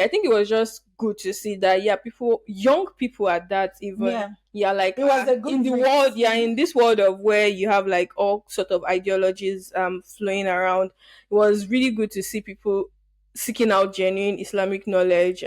I think it was just good to see that, young people at that, even, like, it was a good in the mix. world, in this world of where you have like all sort of ideologies flowing around. It was really good to see people seeking out genuine Islamic knowledge.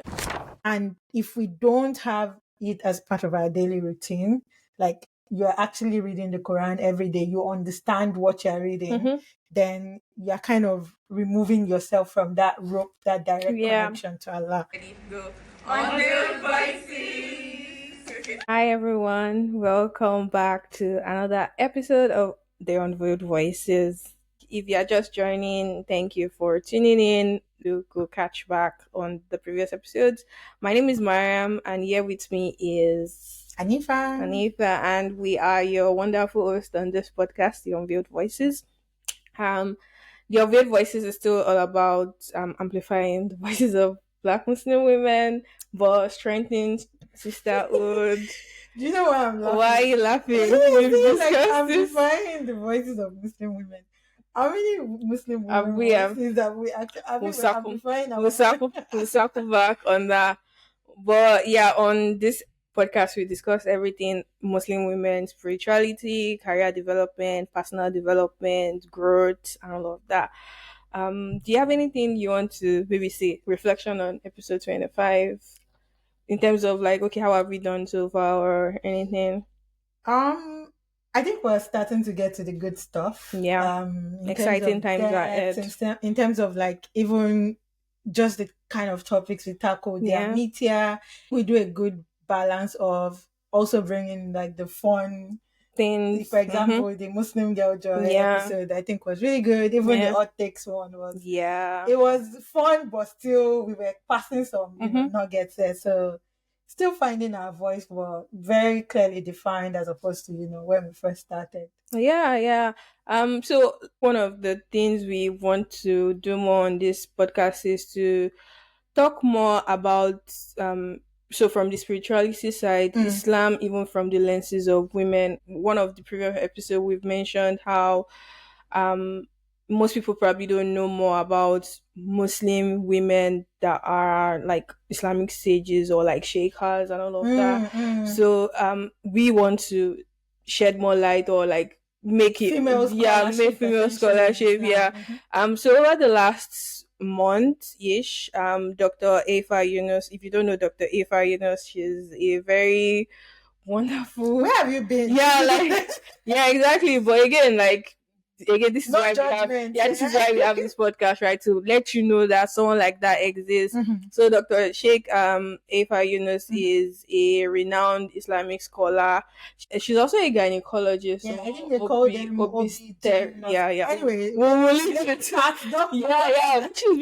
And if we don't have it as part of our daily routine, like you're actually reading the Quran every day, you understand what you're reading, then you're kind of removing yourself from that rope, that direct connection to Allah. Ready, go. Unveiled Voices. Hi everyone, welcome back to another episode of the Unveiled Voices. If you're just joining, thank you for tuning in. Do go catch back on the previous episodes. My name is Mariam, and here with me is Anifah. And we are your wonderful host on this podcast, the Unveiled Voices. The Unveiled Voices is still all about amplifying the voices of Black Muslim women, but strengthening sisterhood. Do you know why I'm laughing? Why are you laughing? We've like amplifying the voices of Muslim women. How many Muslim women voices that we amplifying? We'll circle back on that. But on this podcast we discuss everything Muslim women, spirituality, career development, personal development, growth, and all of that. Do you have anything you want to maybe say, reflection on episode 25, in terms of like, okay, how have we done so far, or anything? I think we're starting to get to the good stuff. Yeah. Exciting times are ahead. In terms of like even just the kind of topics we tackle, media, we do a good balance of also bringing like the fun things. For example, the Muslim Girl Joy episode, I think was really good. Even the hot takes one was, it was fun, but still we were passing some nuggets there. So still finding our voice, but very clearly defined as opposed to when we first started. So one of the things we want to do more on this podcast is to talk more about so from the spirituality side, Islam, even from the lenses of women. One of the previous episodes we've mentioned how most people probably don't know more about Muslim women that are like Islamic sages or like sheikhas and all of that. So we want to shed more light, or like make it female scholarship. So over the last month-ish, Dr. Haifaa Younis, if you don't know Dr. Haifaa Younis, she's a very wonderful. Where have you been? Exactly. But again, this is why this is why we have this podcast, right? To let you know that someone like that exists. So Dr. Sheikh Haifaa Younis is a renowned Islamic scholar. She's also a gynecologist. I think they call them Anyway, we'll leave it.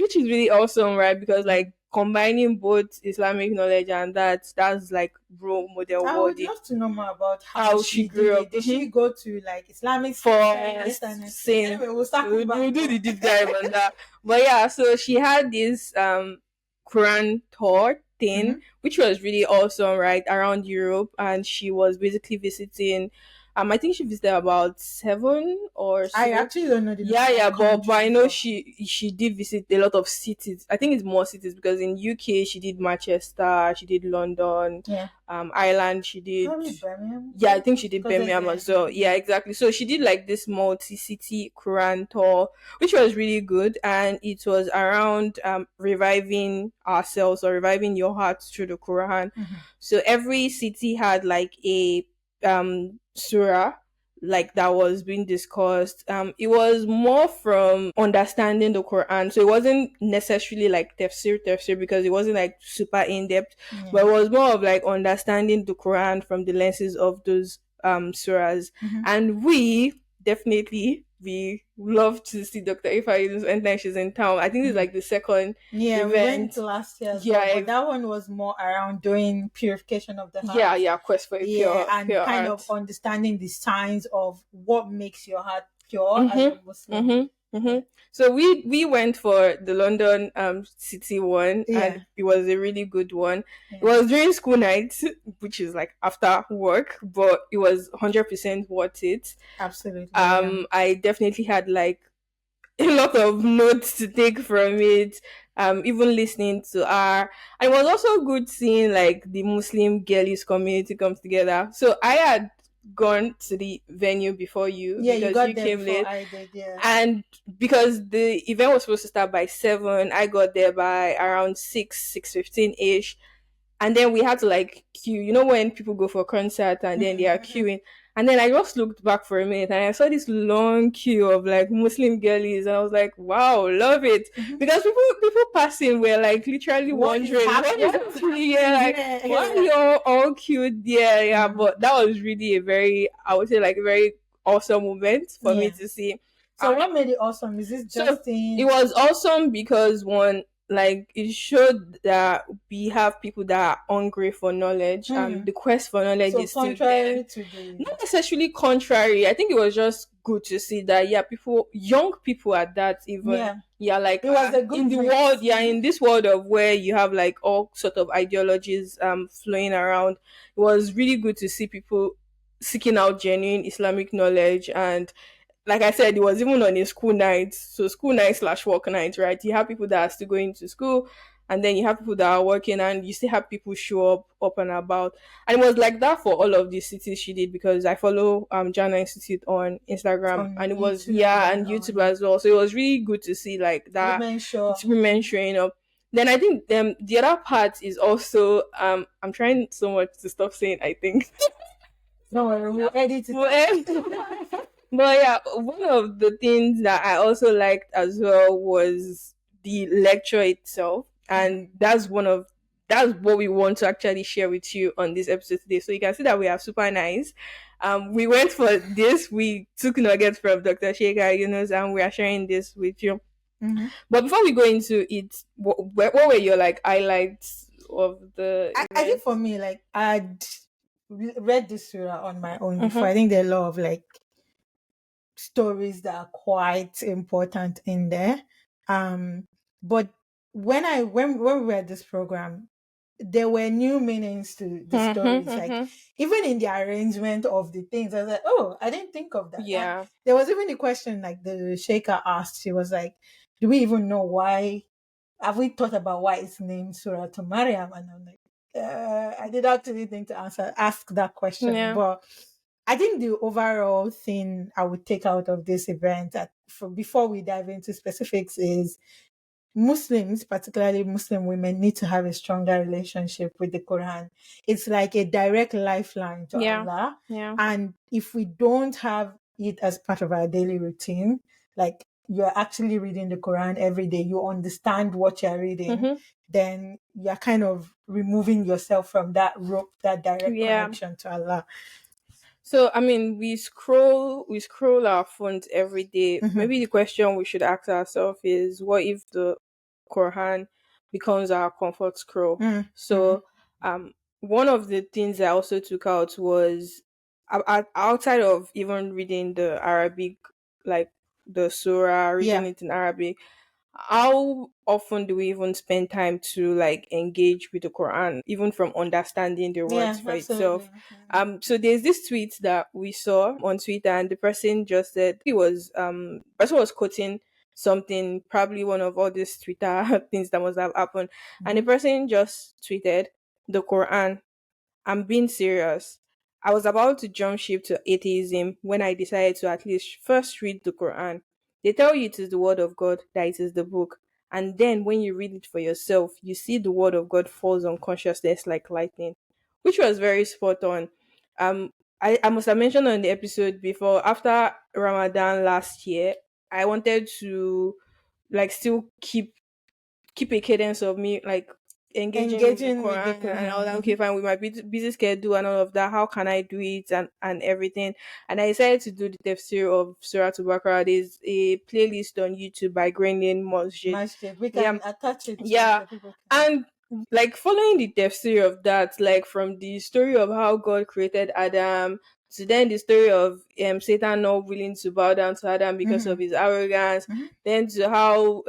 Which is really awesome, right? Because like combining both Islamic knowledge and that's like role model. I would love to know more about how she grew up. Did she go to like Islamic first? Anyway, we'll do the deep dive on that. But so she had this Quran tour thing, which was really awesome, right, around Europe, and she was basically visiting. I think she visited about 7 or so. I actually don't know but I know she did visit a lot of cities. I think it's more cities because in UK she did Manchester, she did London, Ireland she did. Birmingham? I think she did Birmingham as well. Yeah, exactly. So she did like this multi-city Quran tour, which was really good, and it was around reviving ourselves or reviving your heart through the Quran. So every city had like a surah like that was being discussed. It was more from understanding the Quran, so it wasn't necessarily like tafsir because it wasn't like super in-depth, but it was more of like understanding the Quran from the lenses of those surahs. And we love to see Dr. Haifaa Younis anytime she's in town. I think it's like the second event. We went last year as well, but that one was more around doing purification of the heart. Quest for a pure and pure kind heart. of understanding the signs of what makes your heart pure as a Muslim. So we went for the London city one, and it was a really good one. It was during school nights, which is like after work, but it was 100% worth it. Absolutely. I definitely had like a lot of notes to take from it. even listening to her. And it was also good seeing like the Muslim girlies community come together. So I had gone to the venue before you Yeah, you because got you there came before late. I did, yeah. And because the event was supposed to start by 7, I got there by around 6:15 ish. And then we had to like queue. You know when people go for a concert and then they are Mm-hmm. queuing. And then I just looked back for a minute and I saw this long queue of like Muslim girlies and I was like, wow, love it. Mm-hmm. Because people passing were like literally What is wondering what is happening? actually here, like Yeah, why are yeah. you all queued there? Yeah, Mm-hmm. but that was really a very, I would say like a very awesome moment for me Yeah. to see. So what made it awesome? Is this So just it in was awesome because one, like it showed that we have people that are hungry for knowledge. The quest for knowledge so is still there. contrary to the Not necessarily contrary. I think it was just good to see that yeah, people, young people at that even yeah, yeah, like it was a in good the world, mix. yeah, in this world of where you have like all sort of ideologies flowing around, it was really good to see people seeking out genuine Islamic knowledge. And like I said, it was even on a school night. So school night slash work night, right? You have people that are still going to school and then you have people that are working and you still have people show up and about. And it was like that for all of the cities she did because I follow Jana Institute on Instagram On and it was YouTube yeah and and all, YouTube yeah. as well. So it was really good to see like that Women show up. women showing up. Then I think the other part is also I'm trying so much to stop saying I think. No worry, we'll edit it But, out. but yeah, one of the things that I also liked as well was the lecture itself, and that's what we want to actually share with you on this episode today. So you can see that we are super nice. We went for this. We took nuggets from Dr. Sheikha Yunus, and we are sharing this with you. Mm-hmm. But before we go into it, what were your like highlights of the I think event? for me, like I'd read this surah on my own before. Mm-hmm. I think there are a lot of like stories that are quite important in there. But when we read this program, there were new meanings to the Mm-hmm, stories. Like mm-hmm. even in the arrangement of the things, I was like, oh, I didn't think of that. And Yeah. there was even a question like the Shaker asked. She was like, "Do we even know why? Have we thought about why it's named Surah to Maryam?" And I'm like, I did actually think to ask that question, Yeah. but I think the overall thing I would take out of this event, before we dive into specifics, is Muslims, particularly Muslim women, need to have a stronger relationship with the Quran. It's like a direct lifeline to Yeah. Allah. Yeah. And if we don't have it as part of our daily routine, like you're actually reading the Quran every day, you understand what you're reading, Mm-hmm. then you're kind of removing yourself from that rope, that direct Yeah. connection to Allah. So I mean, we scroll our phones every day. Mm-hmm. Maybe the question we should ask ourselves is, what if the Quran becomes our comfort scroll? Mm-hmm. So, one of the things I also took out was outside of even reading the Arabic, like the Surah, reading Yeah. it in Arabic. How often do we even spend time to like engage with the Quran, even from understanding the Yeah, words for absolutely. itself? Mm-hmm. So there's this tweet that we saw on Twitter, and the person just said he was person was quoting something, probably one of all these Twitter things that must have happened, and the Mm-hmm. person just tweeted the Quran. I'm being serious. I was about to jump ship to atheism when I decided to at least first read the Quran. They tell you it is the word of God, that it is the book. And then when you read it for yourself, you see the word of God falls on consciousness like lightning, which was very spot on. Um, I must have mentioned on the episode before, after Ramadan last year, I wanted to like still keep a cadence of me like engaging with the Engaging with the Quran and all Quran. that. Okay, fine, with my busy schedule and all of that, how can I do it and everything? And I decided to do the tafsir of Surah Al-Baqarah. There's a playlist on YouTube by Grandin Masjid. Masjid. We Yeah, can attach it too yeah, so people can. and like following the tafsir of that, like from the story of how God created Adam to then the story of Satan not willing to bow down to Adam because Mm-hmm. of his arrogance, Mm-hmm. then to how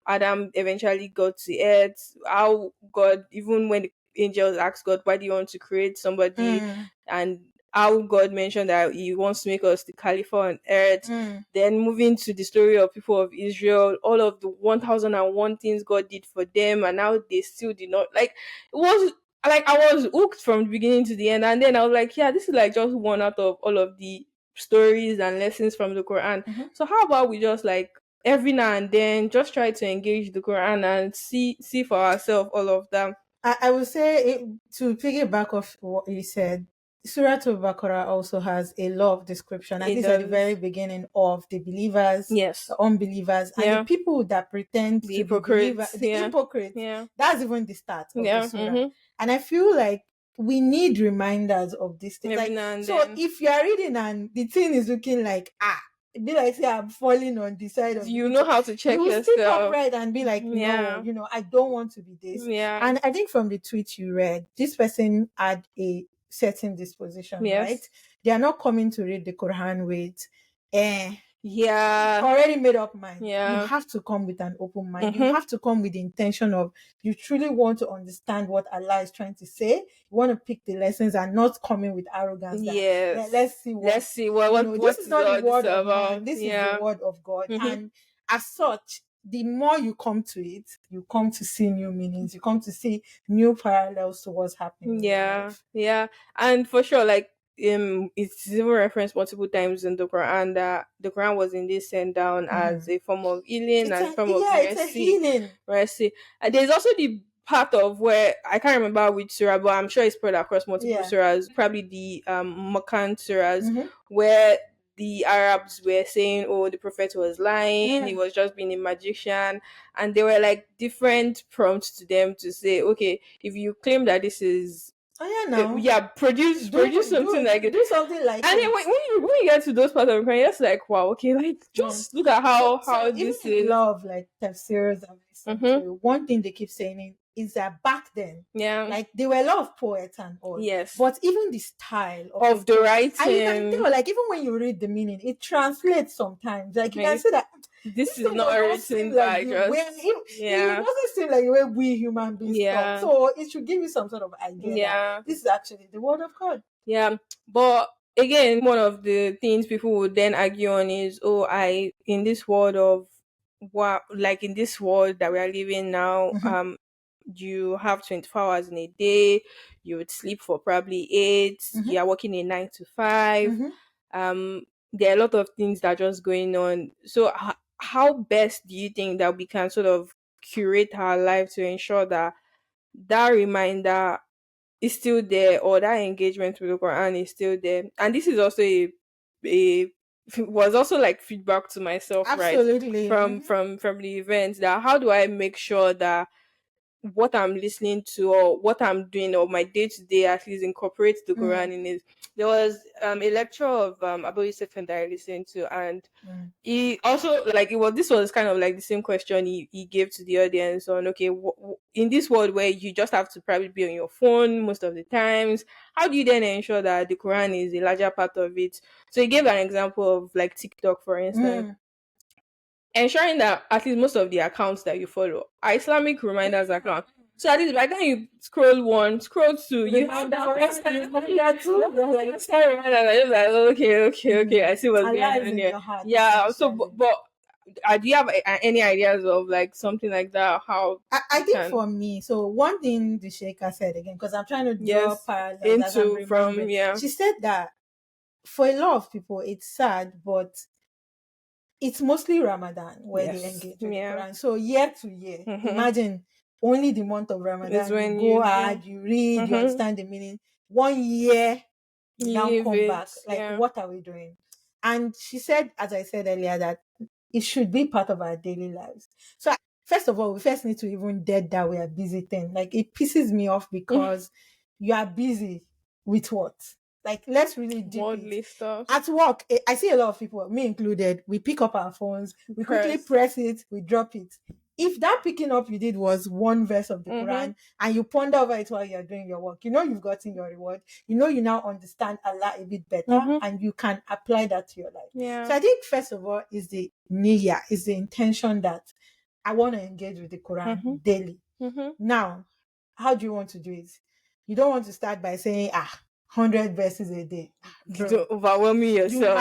Adam eventually got to earth, how God, even when the angels asked God, why do you want to create somebody, Mm. and how God mentioned that He wants to make us the Khalifa on earth. Then moving to the story of people of Israel, all of the 1001 things God did for them, and now they still did not like. It was like I was hooked from the beginning to the end, and then I was like, yeah, this is like just one out of all of the stories and lessons from the Quran. So how about we just like every now and then just try to engage the Quran and see for ourselves all of them. I would say to piggyback off what you said, Surah Al-Baqarah also has a lot of description, at least at the very beginning, of the believers, the unbelievers, and the people that pretend to be believers, the hypocrites. That's even the start of the surah. And I feel like we need reminders of this thing. Like, so if you are reading and the thing is looking like, it'd be like, say, I'm falling on the side of you know how to check you yourself. Stick upright and be like, no, I don't want to be this. And I think from the tweet you read, this person had a certain disposition, right? They are not coming to read the Quran with already made up mind. You have to come with an open mind. You have to come with the intention of you truly want to understand what Allah is trying to say. You want to pick the lessons and not coming with arrogance. Let's see what this is not the word of man. This is the word of God. And as such, the more you come to it, you come to see new meanings. You come to see new parallels to what's happening. Yeah. And for sure, like it's even referenced multiple times in the Quran that the Quran was indeed sent down as a form of healing and form of mercy. It's a healing. Mercy. And there's also the part of where I can't remember which surah, but I'm sure it's spread across multiple surahs, probably the Makan surahs, where the Arabs were saying, oh, the prophet was lying, he was just being a magician. And there were like different prompts to them to say, okay, if you claim that this is produce something like it. Do something like and then when you get to those parts of the Quran, it's like, wow, okay, like just look at how this is. Love like tafsirs and listen one thing they keep saying is that back then, like there were a lot of poets and all. But even the style of the writing, and you can tell, like even when you read the meaning, it translates sometimes. Like you can see that this is not written by just it doesn't seem like the way we human beings talk. So it should give you some sort of idea that this is actually the word of God. But again, one of the things people would then argue on is, in this world of like in this world that we are living now, you have 24 hours in a day, you would sleep for probably 8, you are working a 9 to 5. There are a lot of things that are just going on. So how best do you think that we can sort of curate our life to ensure that that reminder is still there, or that engagement with the Quran is still there? And this is also a was also like feedback to myself, absolutely, right? From the events, that how do I make sure that what I'm listening to or what I'm doing or my day to day at least incorporates the Quran in it. There was a lecture of Abu Yusuf that I listened to, and he also like this was kind of like the same question he gave to the audience on, okay, in this world where you just have to probably be on your phone most of the times, how do you then ensure that the Quran is a larger part of it? So he gave an example of like TikTok, for instance. Ensuring that at least most of the accounts that you follow are Islamic reminders account. So at least by the time you scroll 1, scroll 2, you have that first time okay, I see what's going on here. So but do you have any ideas of like something like that? How I think for me, so one thing the Sheikha said again, because I'm trying to draw parallels from she said that for a lot of people it's sad, but it's mostly Ramadan where they engage with the Quran. So year to year, imagine only the month of Ramadan when you go hard, you read, you understand the meaning. 1 year, you now come back. Like, what are we doing? And she said, as I said earlier, that it should be part of our daily lives. So first of all, we first need to even dead that we are busy thing. Like, it pisses me off because you are busy with what? Like, let's really deep stuff. At work, I see a lot of people, me included, we pick up our phones, we quickly press it, we drop it. If that picking up you did was one verse of the Quran and you ponder over it while you're doing your work, you know you've gotten your reward. You know you now understand Allah a bit better and you can apply that to your life. So I think first of all is the niyyah, is the intention that I want to engage with the Quran daily. Now, how do you want to do it? You don't want to start by saying, 100 verses a day. To overwhelming yourself.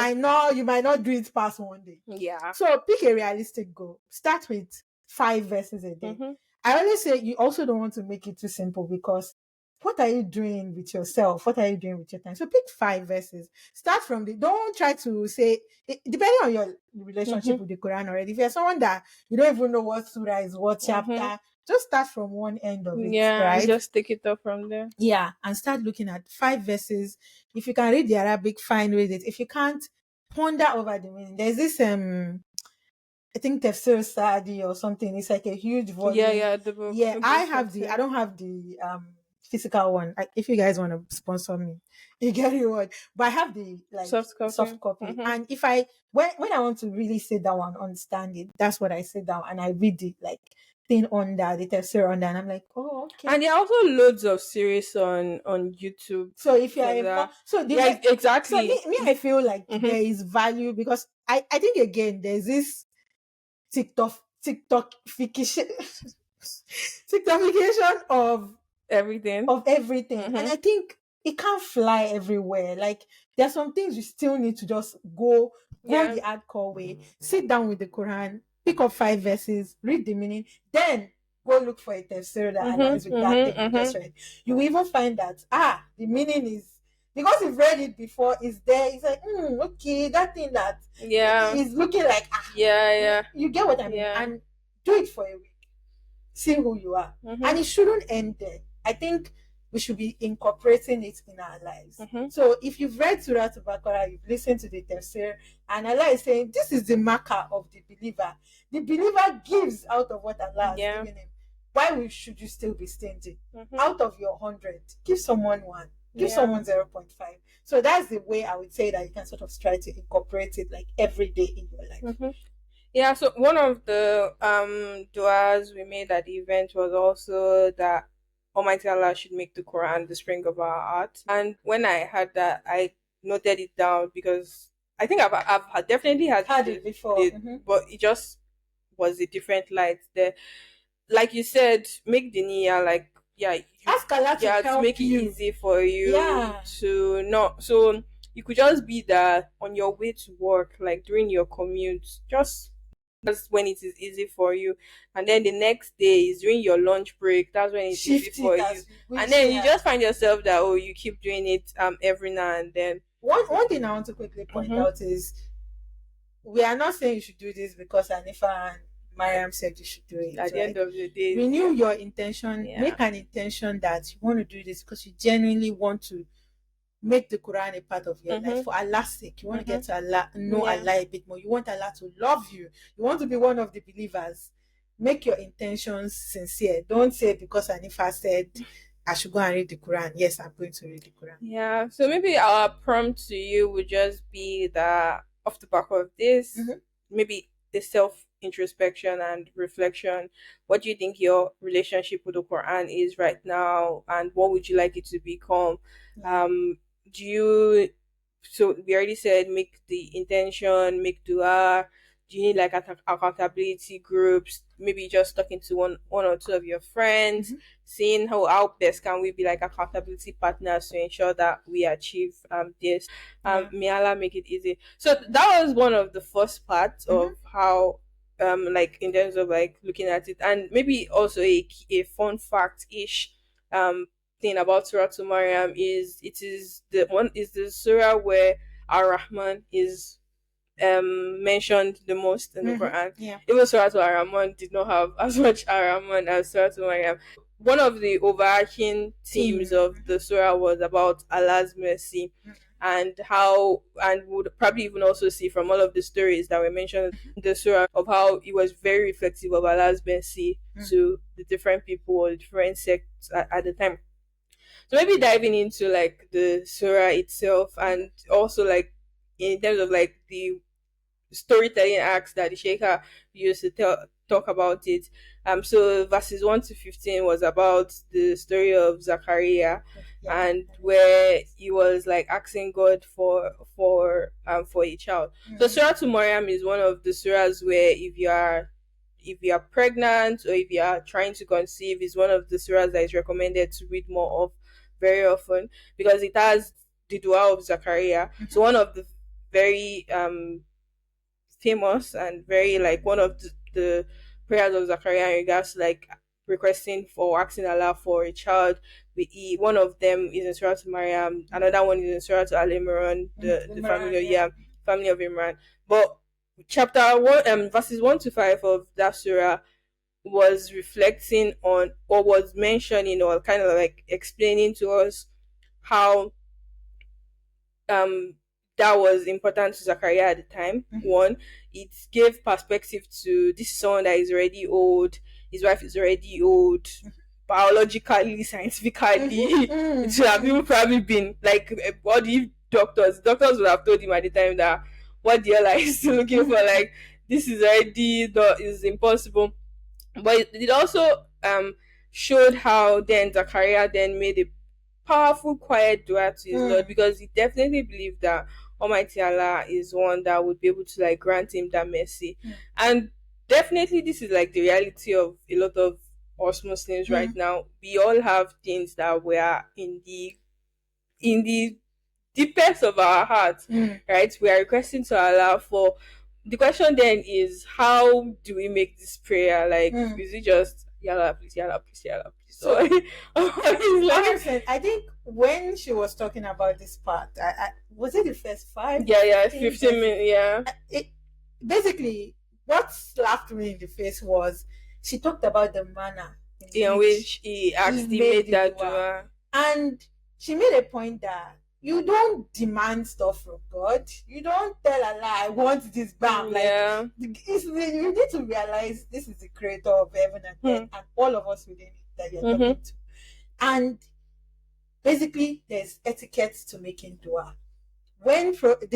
You might not do it past one day. Yeah. So pick a realistic goal. Start with 5 verses a day. I always say you also don't want to make it too simple, because what are you doing with yourself? What are you doing with your time? So pick 5 verses. Start from don't try to say, depending on your relationship with the Quran already. If you're someone that you don't even know what surah is, what chapter, just start from one end of it. Yeah, right? And just take it up from there. Yeah, and start looking at 5 verses. If you can read the Arabic, fine, read it. If you can't, ponder over the meaning. There's this I think Tafsir Saadi or something. It's like a huge volume. Yeah, the book. Yeah, The I don't have the physical one. If you guys want to sponsor me, you get it one. But I have the soft copy. And if when I want to really sit down and understand it, that's what I sit down and I read it, like thing under the tafsir under, and I'm like, oh, okay. And there are also loads of series on YouTube. So if you are exactly. So me I feel like there is value, because I think again there's this TikTokification of everything. And I think it can't fly everywhere. Like, there's some things you still need to just go the hardcore way. Sit down with the Quran, pick up 5 verses, read the meaning, then go look for a tafsir that aligns with that thing you just read. You will even find that the meaning is, because you've read it before, is there. It's like, okay, that thing that is looking like you get what I mean. And do it for a week. See who you are. And it shouldn't end there. I think we should be incorporating it in our lives. So if you've read Surah Al-Baqarah, you've listened to the tafsir, and Allah is saying this is the marker of the believer. The believer gives out of what Allah has given him. Why should you still be stingy? Out of your 100, give someone 1. Give someone 0.5. So that's the way I would say that you can sort of try to incorporate it like every day in your life. Yeah, so one of the du'as we made at the event was also that Almighty Allah should make the Quran the spring of our heart. And when I had that, I noted it down, because I think I've definitely had it before, but it just was a different light there. Like you said, make the niyyah, like ask Allah to help make you. it easy for you to not. So you could just be there on your way to work, like during your commute, just when it is easy for you, and then the next day is during your lunch break. That's when it's easy for you, and then you just find yourself that you keep doing it every now and then. One thing I want to quickly point out is, we are not saying you should do this because Anifah and Mariam said you should do it. At the end of the day, renew your intention. Make an intention that you want to do this because you genuinely want to make the Quran a part of your life for Allah's sake. You want to get to Allah, know Allah a bit more. You want Allah to love you. You want to be one of the believers. Make your intentions sincere. Don't say because Anifah said I should go and read the Quran. Yes, I'm going to read the Quran. Yeah. So maybe our prompt to you would just be that, off the back of this, maybe the self introspection and reflection. What do you think your relationship with the Quran is right now, and what would you like it to become? So we already said make the intention, make dua. Do you need like accountability groups? Maybe just talking to one or two of your friends, seeing how best can we be like accountability partners to ensure that we achieve this. May Allah make it easy. So that was one of the first parts of how like in terms of like looking at it, and maybe also a fun fact ish thing about Surah Maryam is the surah where Ar-Rahman is mentioned the most in the Quran. Even Surah Al-Rahman did not have as much Ar-Rahman as Surah Maryam. One of the overarching themes of the surah was about Allah's mercy, and would probably even also see from all of the stories that were mentioned in the surah of how it was very reflective of Allah's mercy to the different people or the different sects at the time. So maybe diving into like the surah itself, and also like in terms of like the storytelling acts that the Sheikha used to talk about it. So verses 1 to 15 was about the story of Zakariya, and where he was like asking God for a child. So Surah to Maryam is one of the surahs where if you are pregnant or if you are trying to conceive, is one of the surahs that is recommended to read more of very often, because it has the dua of Zakariya. So one of the very famous and very like one of the prayers of Zakariya in regards to like requesting for asking Allah for a child. One of them is in Surah Maryam, another one is in Surah Al Imran, the family of family of Imran. But chapter 1 verses 1 to 5 of that surah was reflecting on or was mentioning or kind of like explaining to us how um that was important to Zachariah at the time. One, it gave perspective to this is someone that is already old, his wife is already old, biologically, scientifically. It should have even probably been like what if doctors would have told him at the time that what the hell are you still looking for? Like this is already is impossible. But it also showed how then Zachariah then made a powerful, quiet dua to his Lord, because he definitely believed that Almighty Allah is one that would be able to like grant him that mercy. And definitely this is like the reality of a lot of us Muslims right now. We all have things that we are in the deepest of our hearts, right? We are requesting to Allah for. The question then is, how do we make this prayer? Like, is it just Yalla, please, Yalla, please, Yalla, please? So, honestly, I think when she was talking about this part, was it the first 5? Yeah, 15 minutes, yeah. Basically, what slapped me in the face was she talked about the manner in which he actually made that dua. And she made a point that you don't demand stuff from God. You don't tell Allah, I want this bam. Yeah. Like, you need to realize this is the creator of heaven and earth and all of us within it that you're talking to. And basically, there's etiquette to making dua. When Prophet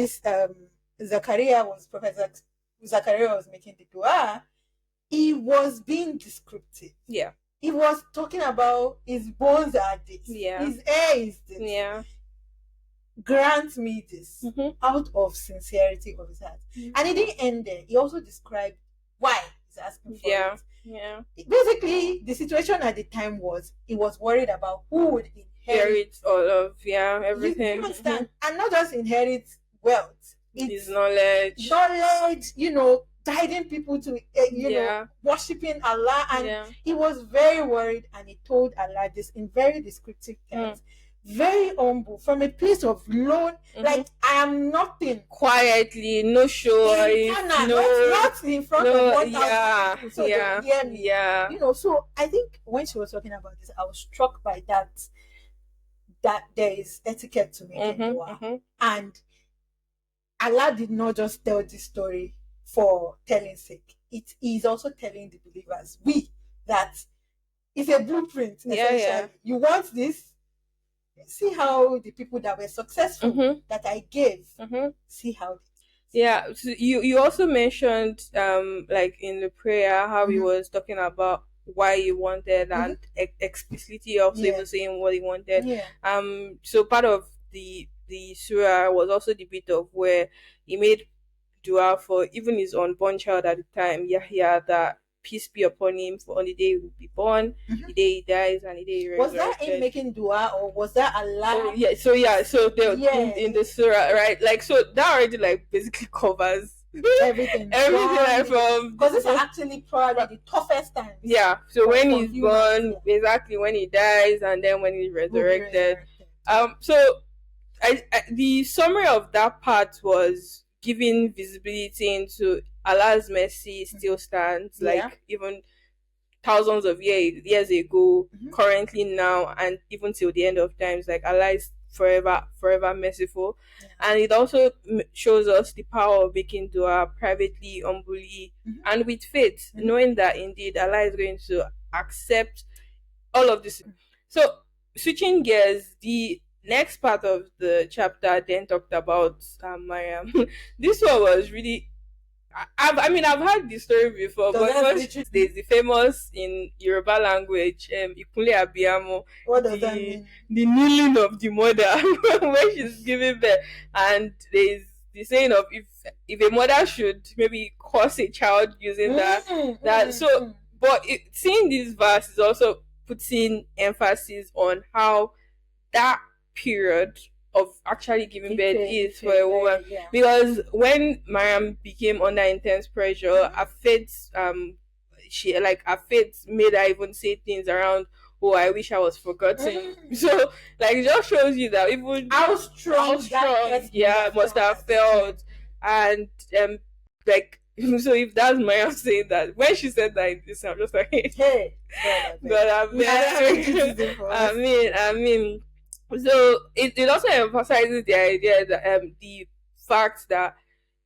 Zakariya was making the dua, he was being descriptive. Yeah. He was talking about his bones are this. Yeah. His hair is this. Yeah. Grant me this out of sincerity of his heart. And he didn't end there. He also described why he's asking for it. Yeah. Basically, the situation at the time was he was worried about who would inherit all of everything. You understand? And not just inherit wealth. It's knowledge. Knowledge, guiding people to worshiping Allah. And he was very worried, and he told Allah this in very descriptive terms. Very humble, from a place of lone, like I am nothing. Quietly, no show, not in front of 1,000 people, so yeah, they hear me. Yeah. So I think when she was talking about this, I was struck by that there is etiquette to making dua, and Allah did not just tell this story for telling sake. It is also telling the believers that it's a blueprint. Essentially, you want this. See how the people that were successful that I gave, see how. Yeah, so you also mentioned like in the prayer how he was talking about why he wanted and explicitly also even saying what he wanted. So part of the surah was also the bit of where he made dua for even his unborn child at the time, Yahya, that peace be upon him for on the day he will be born, the day he dies, and the day he resurrected. Was that him making dua, or was that Allah? So in the surah, right? Like, so that already like basically covers everything like from, because this is actually probably the toughest time. Yeah. So when he's born, exactly when he dies, and then when he's resurrected. So the summary of that part was giving visibility into Allah's mercy still stands, like even thousands of years ago, currently now, and even till the end of times, like Allah is forever merciful. And it also shows us the power of making dua privately, humbly, and with faith, knowing that indeed Allah is going to accept all of this. So switching gears, the next part of the chapter then talked about Mariam. This one was really, I've heard this story before, but there's the famous in Yoruba language, Ikunle Abiyamo. What does that mean? The kneeling of the mother when she's giving birth, and there's the saying of if a mother should maybe curse a child using but seeing this verse is also putting emphasis on how that period of actually giving birth is for a woman. Yeah. Because when Mariam became under intense pressure, her faith her faith made her even say things around, oh, I wish I was forgotten. So like it just shows you that even how strong yeah, must have felt. And like so if that's Mariam saying that, when she said that in this, I'm just like, hey, but I mean, so it also emphasizes the idea that the fact that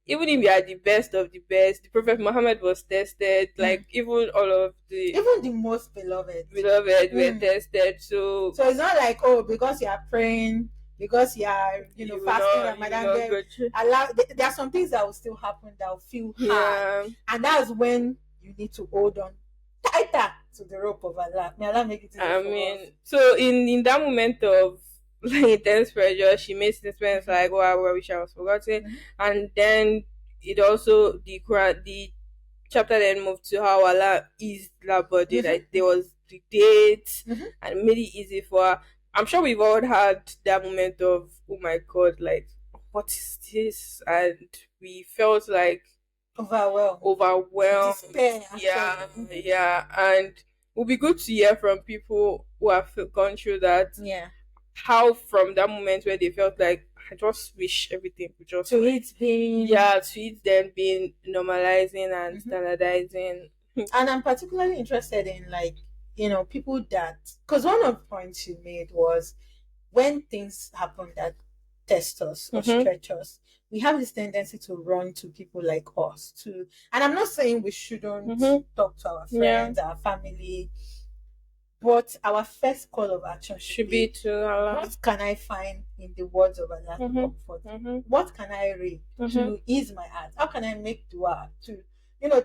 even if you are the best of the best, the Prophet Muhammad was tested. Like even all of even the most beloved were tested. So it's not like, oh, because you are praying, because you are fasting Ramadan, there are some things that will still happen that will feel hard, and that's when you need to hold on tighter to the rope of Allah. May Allah make it easy for us. So in that moment of intense pressure, she made statements like, "Oh, I wish I was forgotten," and then it also the Quran, the chapter then moved to how Allah eased that body. Like there was the date and made it easy for her. I'm sure we've all had that moment of, oh my God, like what is this? And we felt like overwhelmed. Despair, yeah, and it would be good to hear from people who have gone through that. Yeah, how from that moment where they felt like, I just wish everything would just to it then being normalizing and standardizing. And I'm particularly interested in people that, because one of the points you made was when things happen that test us or stretch us, we have this tendency to run to people like us and I'm not saying we shouldn't talk to our friends, our family, but our first call of action should be to Allah. What can I find in the words of Allah to comfort? What can I read to ease my heart? How can I make dua to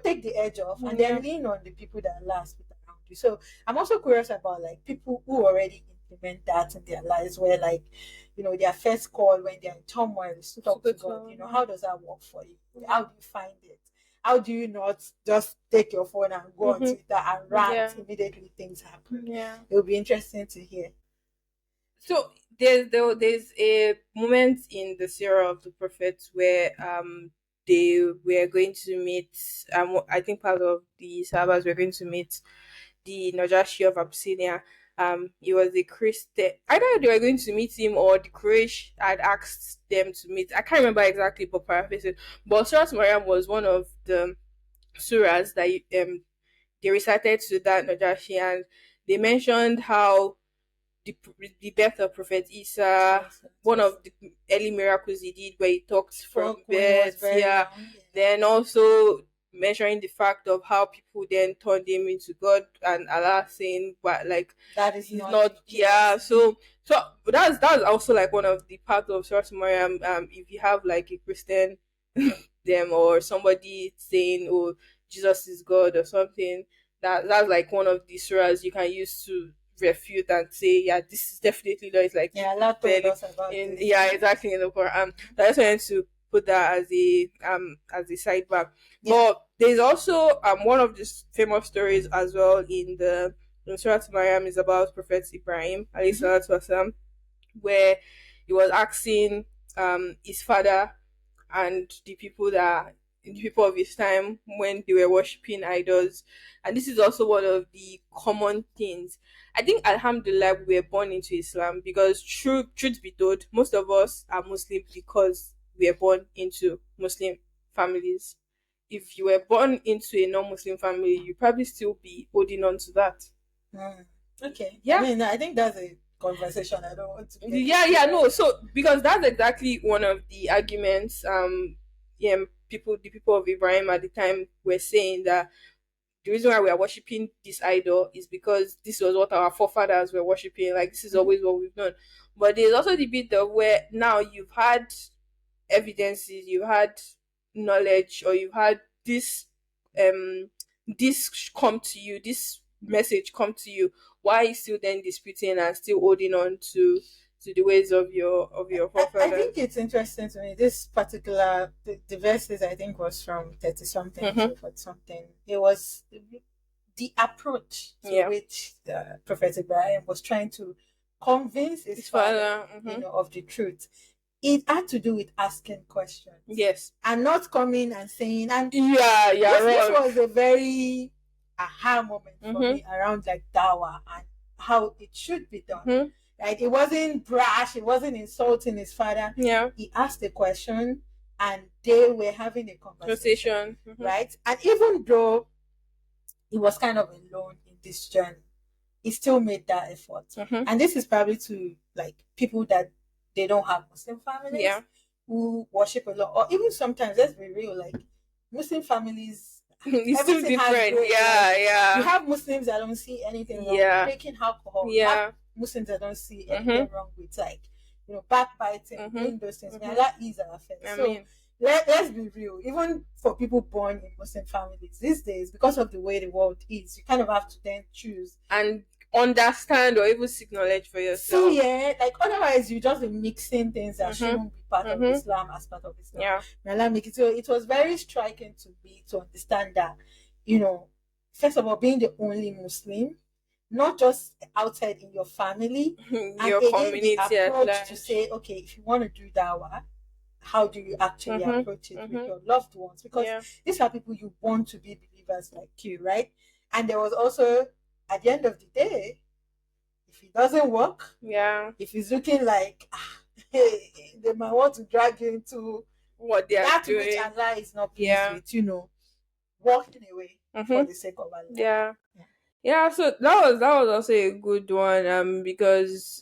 take the edge off and then lean on the people that Allah has put around you? So I'm also curious about people who already implement that in their lives, where their first call when they're in turmoil is to talk to God. How does that work for you? How do you find it? How do you not just take your phone and go on Twitter and rant immediately things happen? Yeah, it will be interesting to hear. So there's a moment in the Surah of the Prophets where they were going to meet I think part of the Sahabas were going to meet the Najashi of Abyssinia. He was a Christian. Either they were going to meet him or the Quraysh had asked them to meet. I can't remember exactly, but paraphrasing. But Surah Maryam was one of the surahs that they recited to that Najashi, and they mentioned how the birth of Prophet Isa, one of the early miracles he did where he talked from birth, then also measuring the fact of how people then turned him into God and Allah saying, but that is he's not so that's also one of the parts of Surah Maryam. If you have a Christian them or somebody saying, oh, Jesus is God or something, that's one of the surahs you can use to refute and say, yeah, this is definitely not. It's Allah told us about this. Yeah, exactly, in the Quran. I just wanted to put that as a sidebar. But there's also one of these famous stories as well in Surah Maryam is about Prophet Ibrahim alayhi salatu wasalam, where he was asking his father and the people of his time when they were worshipping idols. And this is also one of the common things. I think alhamdulillah we were born into Islam, because truth be told, most of us are Muslim because we were born into Muslim families. If you were born into a non-Muslim family, you probably still be holding on to that. Okay. Yeah. I think that's a conversation I don't want to get no, so because that's exactly one of the arguments the people of Ibrahim at the time were saying, that the reason why we are worshipping this idol is because this was what our forefathers were worshipping, this is always what we've done. But there's also the bit of where now you've had evidences, you've had knowledge, or you've had this come to you, this message come to you. Why are you still then disputing and still holding on to the ways of your forefathers? I think it's interesting to me. This particular the verses I think was from 30 something to 40 something. It was the approach to which the Prophet Ibrahim was trying to convince his father, of the truth, it had to do with asking questions. Yes. And not coming and saying, and this was a very aha moment for me around like dawah and how it should be done. Right? It wasn't brash, it wasn't insulting his father. Yeah. He asked a question and they were having a conversation. Right? And even though he was kind of alone in this journey, he still made that effort. And this is probably to like people that they don't have Muslim families who worship a lot, or even sometimes, let's be real, like Muslim families, it's still different. You have Muslims that don't see anything wrong with drinking alcohol. You have Muslims that don't see anything wrong with like backbiting, doing those things. May Allah ease our affairs. Let's be real. Even for people born in Muslim families these days, because of the way the world is, you kind of have to then choose and understand or even seek knowledge for yourself. Like otherwise you just be mixing things that shouldn't be part of Islam as part of Islam. May Allah make it. So it was very striking to me to understand that, first of all, being the only Muslim, not just outside in your family, your and community the approach to say, okay, if you want to do dawah, how do you actually approach it with your loved ones? Because these are people you want to be believers like you, right? And there was also, at the end of the day, if it doesn't work, if it's looking like they might want to drag you into what they are doing, which Allah is not pleased with, walking away for the sake of Allah. So that was also a good one, because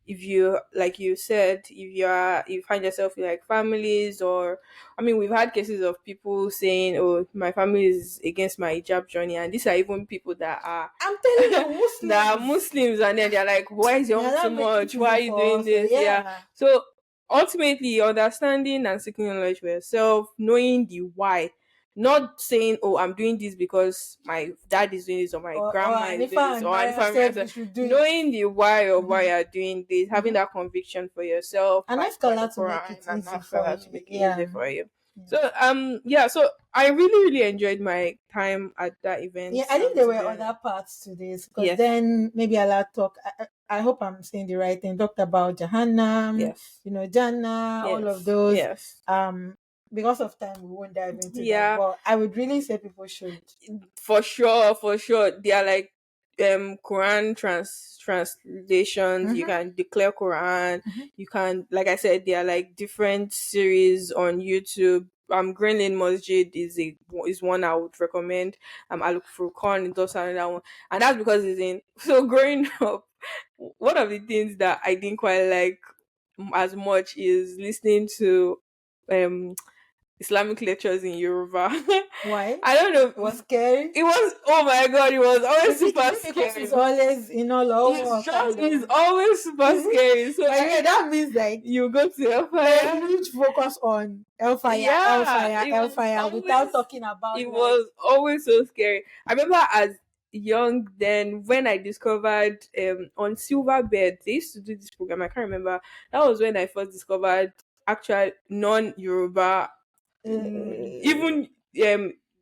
if you, like you said, if you find yourself in like families, or we've had cases of people saying, oh, my family is against my hijab journey, and these are even people that are, I'm telling you, Muslims. that are Muslims, and then they're like, why is your too much, why are you doing this? So ultimately, understanding and seeking knowledge for yourself, knowing the why. Not saying, oh, I'm doing this because my dad is doing this, or my grandma is doing this, or Anifah, knowing the why of why you're doing this, having that conviction for yourself, and ask Allah to make it easy for you. So so I really enjoyed my time at that event. I think there were other parts to this, because then maybe Allah talk. I hope I'm saying the right thing. Talked about Jahannam, Jannah, all of those. Because of time, we won't dive into that. But I would really say people should. For sure. They are like Quran translations. You can declare Quran. You can, like I said, they are like different series on YouTube. Green Lane Masjid is one I would recommend. I look for Furqan, it does another one, and that's because it's in. So growing up, one of the things that I didn't quite like as much is listening to Islamic lectures in Yoruba. Why? I don't know. It was scary. It was, oh my god, it was always super scary. It's always It's always super scary. So that means like you go to Hellfire. Huge focus on Hellfire without talking about it. Was always so scary. I remember as young then when I discovered on Silverbed, they used to do this program. I can't remember. That was when I first discovered actual non-Yoruba. Even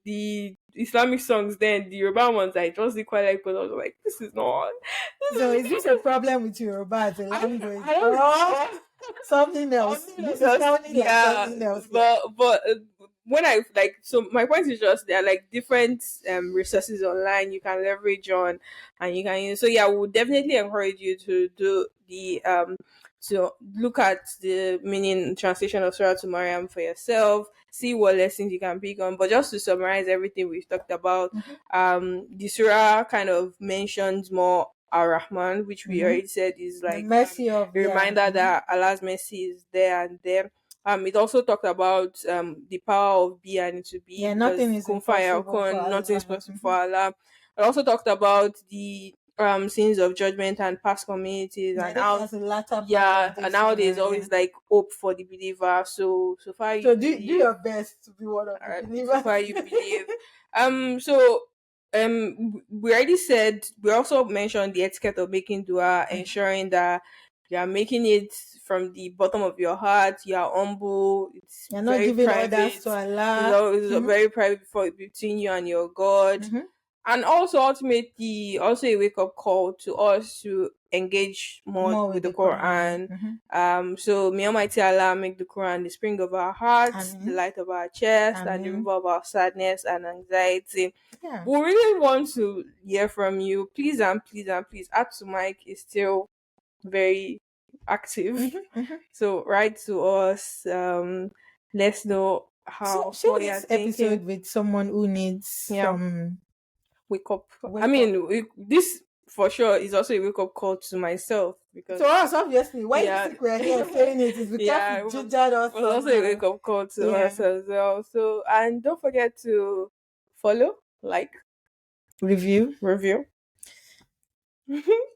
the Islamic songs, then the Yoruba ones I just did quite like, because I was like, this is not. So is this a problem with Yoruba as a language? I don't know. Something else. Something else. But when I like, so my point is just there are like different resources online you can leverage on, and you can use. So yeah, we would definitely encourage you to do the to look at the meaning translation of Surah to Maryam for yourself, see what lessons you can pick on. But just to summarize everything we've talked about, the Surah kind of mentions more Ar-Rahman, which we already said is like the mercy of a reminder that Allah's mercy is there and there. It also talked about the power of be and to be. Nothing is impossible. Nothing is possible for Allah. It also talked about the scenes of judgment and past communities, and how and now there's always like hope for the believer. So far do your best to be one of the believers. So far you believe. We already said, we also mentioned the etiquette of making dua, ensuring that you are making it from the bottom of your heart. You are humble. You're not giving orders to Allah. It's very private between you and your God. And also ultimately also a wake up call to us to engage more More with with the the Quran. Quran. So may Almighty Allah make the Quran the spring of our hearts, the Amen. light of our chest, and the Amen. river of our sadness and anxiety. Yeah. We really want to hear from you. Please and please and please. Add to Mike is still very active. So write to us. Let's know how Share what you're this thinking. episode with someone who needs Yeah. some Wake up. I wake up. mean, this for sure is also a wake up call to myself because To us, obviously. Why you yeah, think we're here saying it is because yeah, it gingered us was also a somehow. wake up call to Yeah. us as well. So and don't forget to follow, like, Review. review.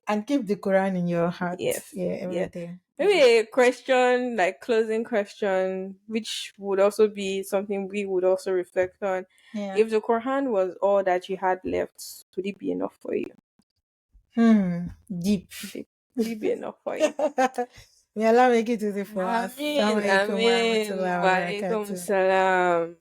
And keep the Quran in your heart. Yes, Yeah, every yeah. day. Maybe a question, like closing question, which would also be something we would also reflect on. Yeah. If the Quran was all that you had left, would it be enough for you? Deep. Would it be enough for you? May Allah make it easy for us. Amin, Assalamu alaikum wa amin. rahmatullahi wa Wa alaikum barakatuh. salam.